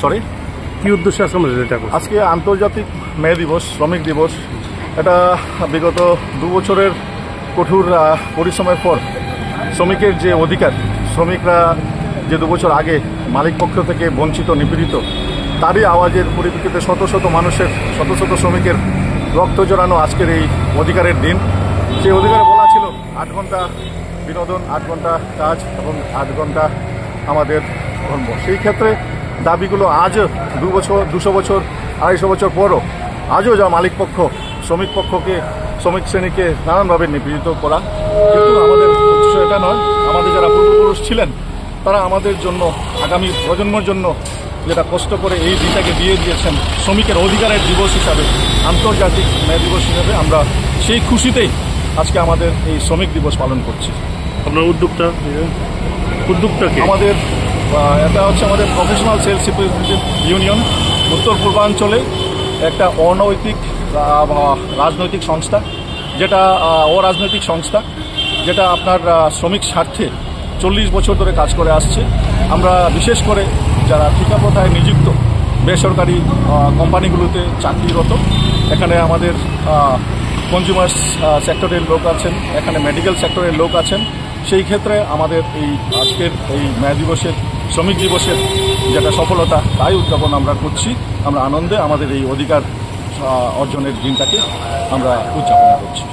Sorry, কি উদ্দেশ্যে আজকে আমরা এটা করছি? আজকে আন্তর্জাতিক মে দিবস, শ্রমিক দিবস। এটা বিগত 2 বছরের কঠোর পরিশ্রমের পর শ্রমিকের যে অধিকার, শ্রমিকরা যে 2 বছর আগে মালিক পক্ষ থেকে বঞ্চিত, নিপীড়িত, তারই আওয়াজের পরিপ্রেক্ষিতে শত শত মানুষের, শত শত শ্রমিকের রক্ত জড়ানো আজকের এই অধিকারের দিন। সেই অধিকারে বলা ছিল 8 ঘন্টা বিনোদন, 8 ঘন্টা কাজ এবং 8 ঘন্টা আমাদের ধর্ম। সেই ক্ষেত্রে দাবিগুলো আজও 2 বছর, 200 বছর, 250 বছর পরও আজও যা মালিক পক্ষ শ্রমিক পক্ষকে, শ্রমিক শ্রেণীকে নানানভাবে নিপীড়িত করা। কিন্তু আমাদের উদ্দেশ্য এটা নয়। আমাদের যারা পূর্বপুরুষ ছিলেন তারা আমাদের জন্য, আগামী প্রজন্মের জন্য যেটা কষ্ট করে এই দিনটাকে দিয়ে দিয়েছেন শ্রমিকের অধিকারের দিবস হিসাবে, আন্তর্জাতিক মে দিবস হিসাবে, আমরা সেই খুশিতেই আজকে আমাদের এই শ্রমিক দিবস পালন করছি। আপনার উদ্যোগটা কি? আমাদের এটা হচ্ছে আমাদের প্রফেশনাল সেলস রিপ্রেজেন্টেটিভ ইউনিয়ন, উত্তর পূর্বাঞ্চলে একটা অনৈতিক রাজনৈতিক সংস্থা, যেটা অরাজনৈতিক সংস্থা, যেটা আপনার শ্রমিক স্বার্থে 40 বছর ধরে কাজ করে আসছে। আমরা বিশেষ করে যারা ঠিকাপ্রথায় নিযুক্ত বেসরকারি কোম্পানিগুলোতে চাকরিরত, এখানে আমাদের কনজিউমার্স সেক্টরের লোক আছেন, এখানে মেডিকেল সেক্টরের লোক আছেন। সেই ক্ষেত্রে আমাদের এই আজকের এই মে দিবসের, শ্রমিক দিবসের যেটা সফলতা, তাই উদযাপন আমরা করছি। আমরা আনন্দে আমাদের এই অধিকার অর্জনের দিনটাকে আমরা উদযাপন করছি।